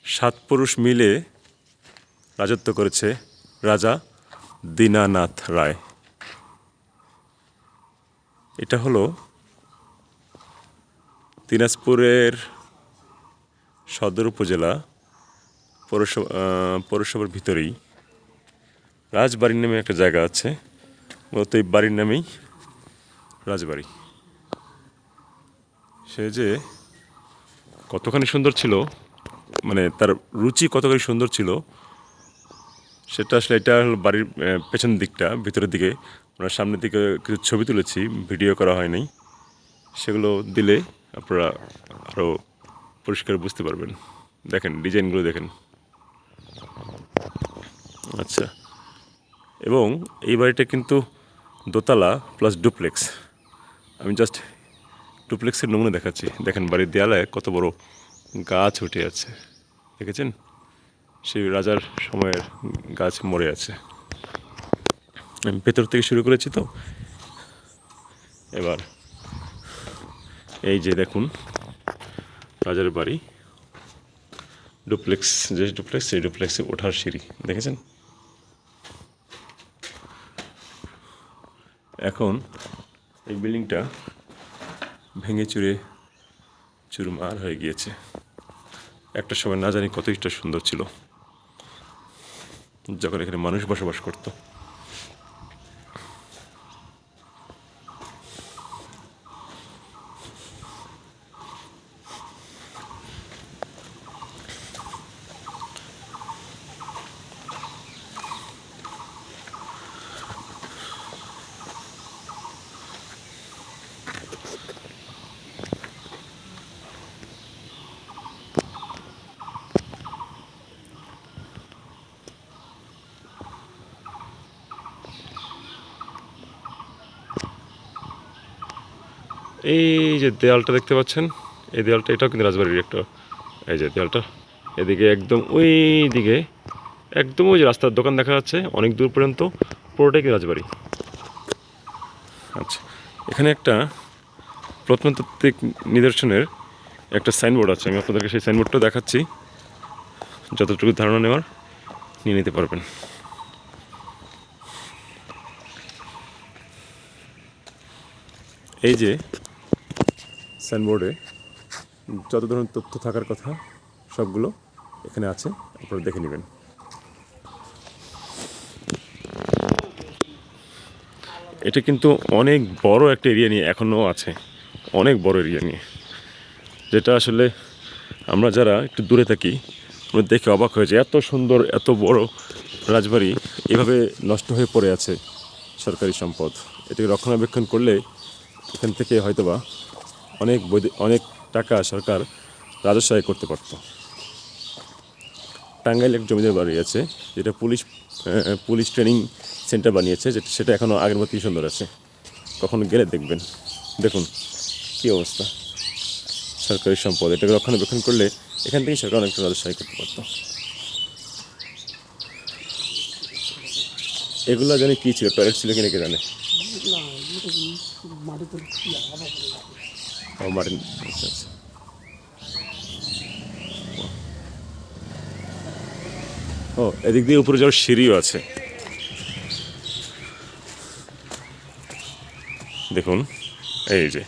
সাত পুরুষ মিলে রাজত্ব করেছে রাজা দীনানাথ রায়। এটা হলো দিনাজপুরের সদর উপজেলা পৌরসভার ভিতরেই রাজবাড়ির নামে একটা জায়গা আছে। মূলত এই বাড়ির নামেই রাজবাড়ি। সে যে কতখানি সুন্দর ছিল, মানে তার রুচি কতখানি সুন্দর ছিল সেটা আসলে, এটা হলো বাড়ির পেছন দিকটা, ভিতরের দিকে আমরা সামনের দিকে কিছু ছবি তুলেছি, ভিডিও করা হয়নি। সেগুলো দিলে আপনারা আরও পরিষ্কার বুঝতে পারবেন। দেখেন ডিজাইনগুলো দেখেন। আচ্ছা, এবং এই বাড়িটা কিন্তু দোতলা প্লাস ডুপ্লেক্স। আমি জাস্ট ডুপ্লেক্সের নমুনা দেখাচ্ছি। দেখেন বাড়ির দেয়ালে কত বড় গাছ উঠে আছে, দেখেছেন? সেই রাজার সময়ের গাছ মরে আছে। আমি ভেতর থেকে শুরু করেছি তো। এবার এই যে দেখুন রাজার বাড়ি, ডুপ্লেক্স, যে ডুপ্লেক্স সেই ডুপ্লেক্সে ওঠার সিঁড়ি দেখেছেন? এখন এই বিল্ডিংটা ভেঙে চুরে চুরমার হয়ে গিয়েছে। একটা সময় না জানি কতটা সুন্দর ছিল যখন এখানে মানুষ বসবাস করত। এই যে দেয়ালটা দেখতে পাচ্ছেন, এই দেয়ালটা, এটাও কিন্তু রাজবাড়ির একটা। এই যে দেয়ালটা, এদিকে একদম ওই দিকে একদম ওই যে রাস্তার দোকান দেখা যাচ্ছে অনেক দূর পর্যন্ত, পুরোটাই কি রাজবাড়ি। আচ্ছা, এখানে একটা প্রত্নতাত্ত্বিক নিদর্শনের একটা সাইনবোর্ড আছে। আমি আপনাদেরকে সেই সাইনবোর্ডটা দেখাচ্ছি, যতটুকু ধারণা নেওয়ার নিয়ে নিতে পারবেন। এই যে সাইনবোর্ডে যত ধরনের তথ্য থাকার কথা সবগুলো এখানে আছে, আপনারা দেখে নেবেন। এটা কিন্তু অনেক বড় একটা এরিয়া নিয়ে এখনও আছে, অনেক বড় এরিয়া নিয়ে, যেটা আসলে আমরা যারা একটু দূরে থাকি আমরা দেখে অবাক হয়ে যায়। এত সুন্দর এত বড় রাজবাড়ি এভাবে নষ্ট হয়ে পড়ে আছে সরকারি সম্পদ। এটাকে রক্ষণাবেক্ষণ করলে এখান থেকে হয়তোবা অনেক টাকা সরকার রাজস্ব আয় করতে পারত। টাঙ্গাইল এক জমিদার বাড়ি আছে, যেটা পুলিশ ট্রেনিং সেন্টার বানিয়েছে, সেটা এখনও আগের মতোই সুন্দর আছে। কখনো গেলে দেখবেন। দেখুন কী অবস্থা, সরকারি সম্পদ, এটাকে রক্ষণাবেক্ষণ করলে এখান থেকেই সরকার অনেকটা রাজস্ব আয় করতে পারত। এগুলো জানি কী ছিল, টয়লেট ছিল কিনা কে জানে। মার্টিন, আচ্ছা আচ্ছা। ও, এদিক দিয়ে উপরে যাওয়ার সিঁড়িও আছে। দেখুন এই যে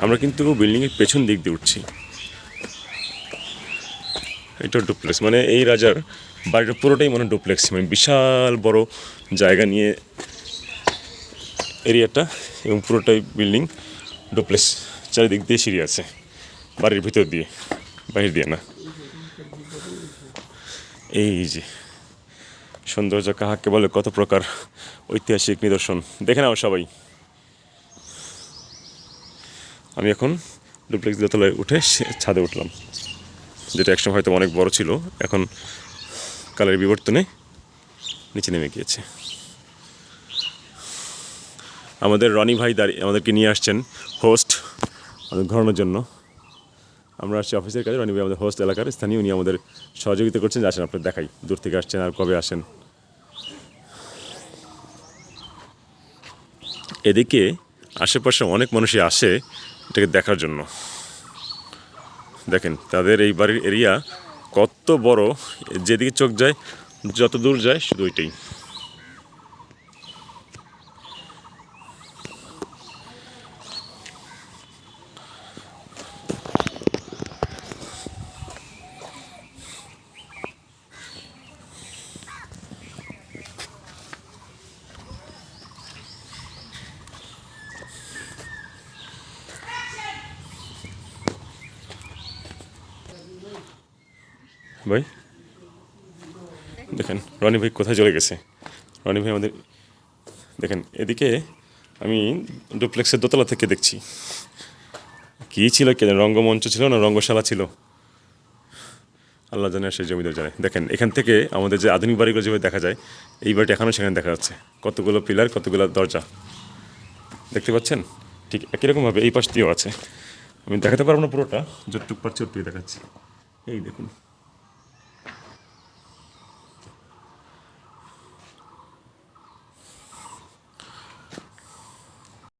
আমরা কিন্তু বিল্ডিংয়ের পেছন দিক দিয়ে উঠছি। এটা ডুপ্লেক্স, মানে এই রাজার বাড়িটা পুরোটাই মানে ডুপ্লেক্স, মানে বিশাল বড় জায়গা নিয়ে এরিয়াটা, এবং পুরোটাই বিল্ডিং ডুপ্লেক্স। চারিদিক দিয়ে সিঁড়ি আছে, বাড়ির ভিতর দিয়ে, বাহির দিয়ে না। এই যে সৌন্দর্য কাহাকে বলে, কত প্রকার ঐতিহাসিক নিদর্শন দেখে নাও সবাই। আমি এখন ডুপ্লেক্স দোতলায় উঠে ছাদে উঠলাম, যেটা একসময় হয়তো অনেক বড় ছিল, এখন কালের বিবর্তনে নিচে নেমে গিয়েছে। আমাদের রনি ভাই আমাদেরকে নিয়ে আসছেন হোস্ট আমাদের ঘোরানোর জন্য। আমরা আসছি অফিসের কাজে, রনি ভাই আমাদের হোস্ট এলাকার স্থানীয়, উনি আমাদের সহযোগিতা করছেন। যে আসেন আপনার দেখাই দূর থেকে আসছেন আর কবে আসেন। এদিকে আশেপাশে অনেক মানুষই আসে এটাকে দেখার জন্য। দেখেন তাদের এই বাড়ির এরিয়া কত বড়, যেদিকে চোখ যায়, যত দূর যায় শুধু ওইটাই। ভাই দেখেন রনি ভাই কোথায় চলে গেছে। রনি ভাই আমাদের দেখেন এদিকে আমি ডুপ্লেক্সের দোতলা থেকে দেখছি, কী ছিল কে জানে, রঙ্গমঞ্চ ছিল না রঙ্গশালা ছিল, আল্লাহ জানে, সেই জমিদার জানে। দেখেন এখান থেকে আমাদের যে আধুনিক বাড়িগুলো যেভাবে দেখা যায়, এই বাড়িটা এখনও সেখানে দেখা যাচ্ছে, কতগুলো পিলার, কতগুলো দরজা দেখতে পাচ্ছেন। ঠিক একই রকমভাবে এই পাশ দিয়েও আছে। আমি দেখাতে পারবো না পুরোটা, যতটুকু পারছি ওটুকু দেখাচ্ছি। এই দেখুন